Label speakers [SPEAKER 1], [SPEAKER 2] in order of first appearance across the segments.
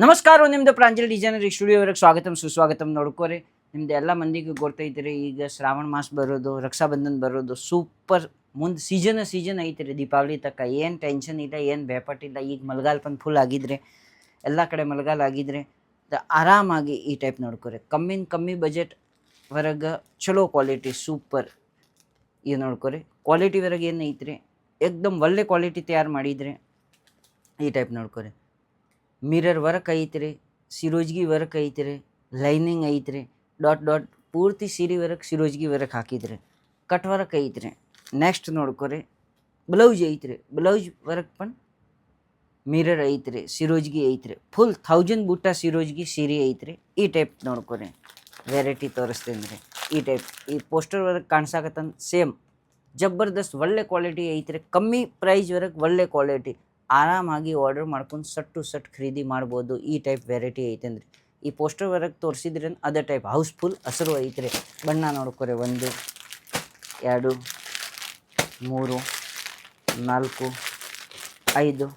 [SPEAKER 1] ನಮಸ್ಕಾರ, ನಿಮ್ಮದು ಪ್ರಾಂಜಲ್ ಡಿಸೈನರ್ ಸ್ಟುಡಿಯೋವರೆಗೆ ಸ್ವಾಗತಂ ಸುಸ್ವಾಗತಂ. ನೋಡ್ಕೋರಿ, ನಿಮ್ದು ಎಲ್ಲ ಮಂದಿಗೆ ಗೊತ್ತೈತ್ರಿ. ಈಗ ಶ್ರಾವಣ ಮಾಸ ಬರೋದು, ರಕ್ಷಾಬಂಧನ್ ಬರೋದು, ಸೂಪರ್ ಮುಂದೆ ಸೀಸನ್ ಐತ್ರಿ. ದೀಪಾವಳಿ ತನಕ ಏನು ಟೆನ್ಷನ್ ಇಲ್ಲ, ಏನು ಬೇಪಟ್ಟಿಲ್ಲ. ಈಗ ಮಳೆಗಾಲ ಬಂದು ಫುಲ್ ಆಗಿದ್ರೆ, ಎಲ್ಲ ಕಡೆ ಮಳೆಗಾಲ ಆಗಿದ್ರೆ ಆರಾಮಾಗಿ ಈ ಟೈಪ್ ನೋಡ್ಕೋರಿ. ಕಮ್ಮಿ ಬಜೆಟ್ ಹೊರಗೆ ಚಲೋ ಕ್ವಾಲಿಟಿ ಸೂಪರ್ ಇದು ನೋಡ್ಕೋರಿ. ಕ್ವಾಲಿಟಿ ಹೊರಗೆ ಏನು ಐತ್ರಿ, ಏಕ್ದಮ್ ಒಳ್ಳೆ ಕ್ವಾಲಿಟಿ ತಯಾರು ಮಾಡಿದರೆ ಈ ಟೈಪ್ ನೋಡ್ಕೋರಿ. ಮಿರರ್ ವರ್ಕ್ ಐತ್ರಿ, ಸಿರೋಜ್ಗಿ ವರ್ಕ್ ಐತ್ರಿ, ಲೈನಿಂಗ್ ಐತ್ರಿ, ಡಾಟ್ ಪೂರ್ತಿ ಸೀರೆ ವರ್ಕ್ ಸಿರೋಜ್ಗಿ ವರ್ಕ್ ಹಾಕಿದ್ರಿ, ಕಟ್ ವರ್ಕ್ ಐತ್ರಿ. ನೆಕ್ಸ್ಟ್ ನೋಡ್ಕೊರಿ, ಬ್ಲೌಸ್ ಐತ್ರಿ, ಬ್ಲೌಸ್ ವರ್ಕ್ ಪನ್ ಮಿರರ್ ಐತ್ರಿ, ಸಿರೋಜ್ಗಿ ಐತ್ರಿ, ಫುಲ್ 1000 ಬುಟ್ಟ ಸಿರೋಜ್ಗಿ ಸೀರೆ ಐತ್ರಿ. ಈ ಟೈಪ್ ನೋಡ್ಕೊರಿ, ವೆರೈಟಿ ತೋರಿಸ್ತೀನಿ ರೀ. ಈ ಟೈಪ್ ಈ ಪೋಸ್ಟರ್ ವರ್ಕ್ ಕಾಣಿಸಾಕತ್ತಂದು ಸೇಮ್ ಜಬರ್ದಸ್ತ್ ಒಳ್ಳೆ ಕ್ವಾಲಿಟಿ ಐತ್ರಿ. ಕಮ್ಮಿ ಪ್ರೈಸ್ ವರ್ಕ್ ಒಳ್ಳೆ ಕ್ವಾಲಿಟಿ, ಆರಾಮಾಗಿ ಆರ್ಡರ್ ಮಾಡ್ಕೊಂಡು ಸಟ್ ಖರೀದಿ ಮಾಡ್ಬೋದು. ಈ ಟೈಪ್ ವೆರೈಟಿ ಐತಂದ್ರಿ. ಈ ಪೋಸ್ಟರ್ ವರ್ಕ್ ತೋರಿಸಿದ್ರಿ ಅದೇ ಟೈಪ್ ಹೌಸ್ಫುಲ್ ಹಸಿರು ಐತ್ರಿ. ಬಣ್ಣ ನೋಡ್ಕೊರಿ, 1 2 3 4 5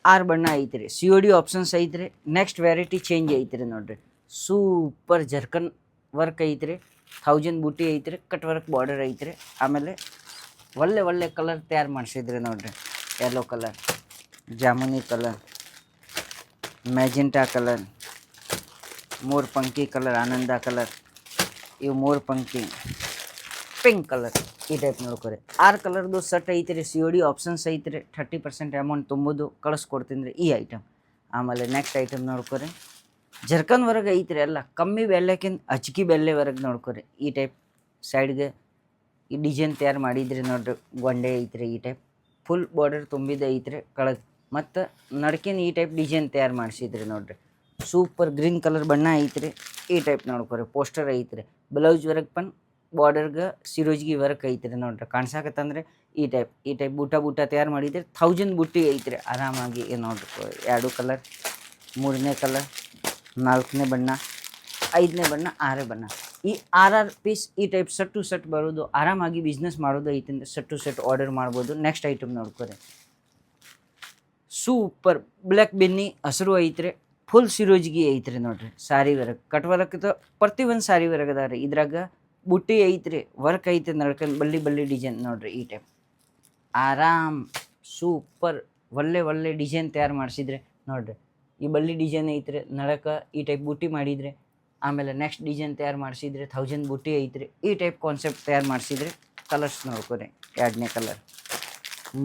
[SPEAKER 1] 6 ಬಣ್ಣ ಐತ್ರಿ. COD ಆಪ್ಷನ್ಸ್ ಐತ್ರಿ. ನೆಕ್ಸ್ಟ್ ವೆರೈಟಿ ಚೇಂಜ್ ಐತ್ರಿ ನೋಡ್ರಿ. ಸೂಪರ್ ಜರ್ಕನ್ ವರ್ಕ್ ಐತ್ರಿ, 1000 ಬೂಟಿ ಐತ್ರಿ, ಕಟ್ ವರ್ಕ್ ಬಾರ್ಡರ್ ಐತ್ರಿ. ಆಮೇಲೆ ಒಳ್ಳೆ ಕಲರ್ ತಯಾರು ಮಾಡಿಸಿದ್ರಿ ನೋಡ್ರಿ. ಯೆಲ್ಲೋ ಕಲರ್, ಜಾಮುನಿ ಕಲರ್, ಮ್ಯಾಜೆಂಟಾ ಕಲರ್, ಮೂರು ಪಂಕಿ ಕಲರ್, ಆನಂದ ಕಲರ್, ಇವು ಮೂರು ಪಂಕಿ, ಪಿಂಕ್ ಕಲರ್. ಈ ಟೈಪ್ ನೋಡ್ಕೊರಿ. 6 ಕಲರ್ದು ಸೆಟ್ ಐತ್ರಿ. COD ಆಪ್ಷನ್ಸ್ ಐತ್ರಿ. 30% ಅಮೌಂಟ್ ತುಂಬೋದು ಕಳಿಸ್ಕೊಡ್ತೀನಿ ರೀ ಈ ಐಟಮ್. ಆಮೇಲೆ ನೆಕ್ಸ್ಟ್ ಐಟಮ್ ನೋಡ್ಕೊರಿ, ಜರ್ಕನ್ ವರ್ಗ ಐತ್ರಿ. ಎಲ್ಲ ಕಮ್ಮಿ ಬೆಲೆಕ್ಕಿಂತ ಅಚ್ಕಿ ಬೆಲೆವರೆಗೆ ನೋಡ್ಕೊರಿ. ಈ ಟೈಪ್ ಸೈಡ್ಗೆ ಈ ಡಿಸೈನ್ ತಯಾರು ಮಾಡಿದ್ರಿ ನೋಡ್ರಿ. ಗೊಂಡೆ ಐತ್ರಿ. ಈ ಟೈಪ್ ಫುಲ್ ಬಾರ್ಡರ್ ತುಂಬಿದ ಐತ್ರಿ ಕೆಳಗೆ. ಮತ್ತು ನಡ್ಕಿನ ಈ ಟೈಪ್ ಡಿಸೈನ್ ತಯಾರು ಮಾಡಿಸಿದ್ರಿ ನೋಡ್ರಿ. ಸೂಪರ್ ಗ್ರೀನ್ ಕಲರ್ ಬಣ್ಣ ಐತ್ರಿ. ಈ ಟೈಪ್ ನೋಡ್ಕೊರಿ. ಪೋಸ್ಟರ್ ಐತ್ರಿ. ಬ್ಲೌಸ್ ವರ್ಕ್ ಪನ್ ಬಾರ್ಡರ್ಗೆ ಸಿರೋಜ್ಗಿ ವರ್ಕ್ ಐತ್ರಿ ನೋಡ್ರಿ. ಕಾಣಿಸಾಕತ್ತಂದ್ರೆ ಈ ಟೈಪ್ ಬೂಟ ತಯಾರು ಮಾಡಿದ್ರಿ. 1000 ಬುಟ್ಟಿ ಐತ್ರಿ ಆರಾಮಾಗಿ. ನೋಡ್ರಿ, 2 ಕಲರ್, 3ನೇ ಕಲರ್, 4ನೇ ಬಣ್ಣ, 5ನೇ ಬಣ್ಣ, 6 ಬಣ್ಣ. ಈ 6 ಪೀಸ್ ಈ ಟೈಪ್ ಸೆಟ್ ಬರೋದು. ಆರಾಮಾಗಿ ಬಿಸ್ನೆಸ್ ಮಾಡೋದು ಐತಂದ್ರೆ ಸೆಟ್ ಆರ್ಡರ್ ಮಾಡ್ಬೋದು. ನೆಕ್ಸ್ಟ್ ಐಟಮ್ ನೋಡ್ಕೊರಿ, ಸೂಪರ್ ಬ್ಲ್ಯಾಕ್ ಬೆನ್ನಿ ಹಸಿರು ಐತ್ರಿ. ಫುಲ್ ಸಿರೋಜ್ಗಿ ಐತ್ರಿ ನೋಡ್ರಿ. ಸಾರಿ ವರ್ಕ್, ಕಟ್ ವರ್ಕ್ ಪ್ರತಿಯೊಂದು ಸಾರಿ ವರ್ಕ್ ಅದ ರೀ. ಇದ್ರಾಗ ಬುಟ್ಟಿ ಐತ್ರಿ, ವರ್ಕ್ ಐತೆ ನಡ್ಕೊಂಡು ಬಳ್ಳಿ ಡಿಸೈನ್ ನೋಡ್ರಿ. ಈ ಟೈಪ್ ಆರಾಮ್ ಸೂಪರ್ ಒಳ್ಳೆ ಡಿಸೈನ್ ತಯಾರು ಮಾಡಿಸಿದ್ರೆ ನೋಡ್ರಿ. ಈ ಬಳ್ಳಿ ಡಿಸೈನ್ ಐತ್ರಿ, ನಡಕ ಈ ಟೈಪ್ ಬುಟ್ಟಿ ಮಾಡಿದರೆ. ಆಮೇಲೆ ನೆಕ್ಸ್ಟ್ ಡಿಸೈನ್ ತಯಾರು ಮಾಡಿಸಿದ್ರೆ 1000 ಬುಟ್ಟಿ ಐತ್ರಿ. ಈ ಟೈಪ್ ಕಾನ್ಸೆಪ್ಟ್ ತಯಾರು ಮಾಡಿಸಿದ್ರೆ ಕಲರ್ಸ್ ನೋಡ್ಕೊರಿ. 2ನೇ ಕಲರ್,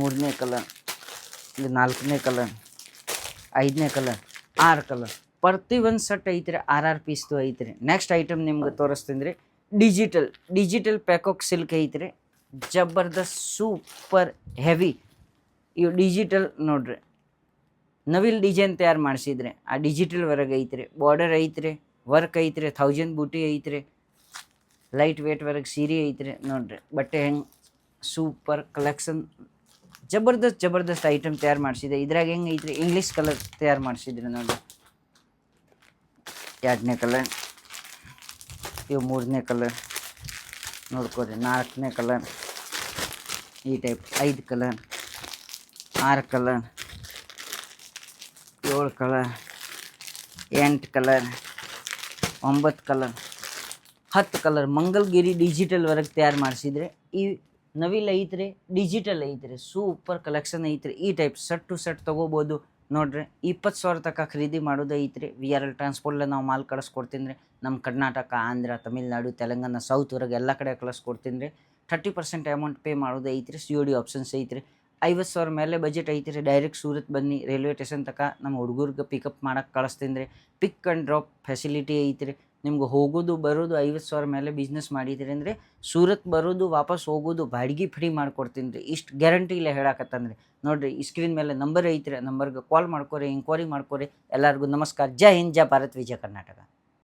[SPEAKER 1] 3ನೇ ಕಲರ್, ಇದು 4ನೇ ಕಲರ್, 5ನೇ ಕಲರ್, 6 ಕಲರ್. ಪ್ರತಿಯೊಂದು ಸೆಟ್ ಐತ್ರಿ. 6 ಪೀಸ್ದು ಐತ್ರಿ. ನೆಕ್ಸ್ಟ್ ಐಟಮ್ ನಿಮ್ಗೆ ತೋರಿಸ್ತೀನಿ ರೀ. ಡಿಜಿಟಲ್ ಪ್ಯಾಕಾಕ್ ಸಿಲ್ಕ್ ಐತ್ರಿ. ಜಬರ್ದಸ್ತ್ ಸೂಪರ್ ಹೆವಿ. ಇವು ಡಿಜಿಟಲ್ ನೋಡ್ರಿ, ನವಿಲ್ ಡಿಸೈನ್ ತಯಾರು ಮಾಡಿಸಿದ್ರೆ ಆ ಡಿಜಿಟಲ್ ವರ್ಗ ಐತ್ರಿ. ಬಾರ್ಡರ್ ಐತ್ರಿ, ವರ್ಕ್ ಐತ್ರಿ, 1000 ಬೂಟಿ ಐತ್ರಿ. ಲೈಟ್ ವೇಟ್ ವರ್ಗ ಸೀರೆ ಐತ್ರಿ ನೋಡ್ರಿ. ಬಟ್ಟೆ ಹೆಂಗೆ ಸೂಪರ್ ಕಲೆಕ್ಷನ್ ಜಬರ್ದಸ್ತ್ ಐಟಮ್ ತಯಾರು ಮಾಡಿಸಿದೆ. ಇದ್ರಾಗ ಹೆಂಗೆ ಐತ್ರಿ, ಇಂಗ್ಲೀಷ್ ಕಲರ್ ತಯಾರು ಮಾಡಿಸಿದ್ರಿ ನೋಡ್ರಿ. 2ನೇ ಕಲರ್, ಇವು 3ನೇ ಕಲರ್ ನೋಡ್ಕೊರಿ. 4ನೇ ಕಲರ್, ಈ type 5 colour, 6 colour, 7 colour, 8 colour, 9 colour, 10 colour. Mangalagiri digital work ತಯಾರು ಮಾಡಿಸಿದ್ರೆ. ಈ ನವಿಲ್ ಐತ್ರಿ, ಡಿಜಿಟಲ್ ಐತ್ರಿ, ಸೂಪರ್ ಕಲೆಕ್ಷನ್ ಐತ್ರಿ. ಈ ಟೈಪ್ ಸೆಟ್ ತೊಗೋಬೋದು ನೋಡ್ರಿ. 20,000 ತನಕ ಖರೀದಿ ಮಾಡೋದು ಐತ್ರಿ. VRL ಟ್ರಾನ್ಸ್ಪೋರ್ಟ್ಲೆ ನಾವು ಮಾಲ್ ಕಳಿಸ್ಕೊಡ್ತೀನಿ ರೀ. ನಮ್ಮ ಕರ್ನಾಟಕ, ಆಂಧ್ರ, ತಮಿಳ್ನಾಡು, ತೆಲಂಗಾಣ, ಸೌತ್ವರೆಗೆ ಎಲ್ಲ ಕಡೆ ಕಳಿಸ್ಕೊಡ್ತೀನಿ ರೀ. 30% ಅಮೌಂಟ್ ಪೇ ಮಾಡೋದು ಐತ್ರಿ. COD ಆಪ್ಷನ್ಸ್ ಐತ್ರಿ. 50,000 ಮೇಲೆ ಬಜೆಟ್ ಐತ್ರಿ. ಡೈರೆಕ್ಟ್ ಸೂರತ್ ಬನ್ನಿ, ರೈಲ್ವೆ ಸ್ಟೇಷನ್ ತನಕ ನಮ್ಮ ಹುಡುಗರಿಗೆ ಪಿಕಪ್ ಮಾಡೋಕ್ಕೆ ಕಳಿಸ್ತೀನಿ ರೀ. ಪಿಕ್ ಆ್ಯಂಡ್ ಡ್ರಾಪ್ ಫೆಸಿಲಿಟಿ ಐತ್ರಿ. ನಿಮ್ಗೆ ಹೋಗೋದು ಬರೋದು 50,000 ಮೇಲೆ ಬಿಸ್ನೆಸ್ ಮಾಡಿದ್ದೀರಿ ಅಂದರೆ ಸೂರತ್ ಬರೋದು ವಾಪಸ್ ಹೋಗೋದು ಬಾಡಿಗೆ ಫ್ರೀ ಮಾಡ್ಕೊಡ್ತೀನಿ ರೀ. ಇಷ್ಟು ಗ್ಯಾರಂಟಿ ಇಲ್ಲ ಹೇಳಕತ್ತಂದ್ರಿ ನೋಡಿರಿ. ಈ ಸ್ಕ್ರೀನ್ ಮೇಲೆ ನಂಬರ್ ಐತ್ರಿ. ನಂಬರ್ಗೆ ಕಾಲ್ ಮಾಡ್ಕೊರಿ, ಇಂಕ್ವೈರಿ ಮಾಡ್ಕೊರಿ. ಎಲ್ಲರಿಗೂ ನಮಸ್ಕಾರ. ಜೈ ಹಿಂದ್, ಜೈ ಭಾರತ್, ವಿಜಯ ಕರ್ನಾಟಕ.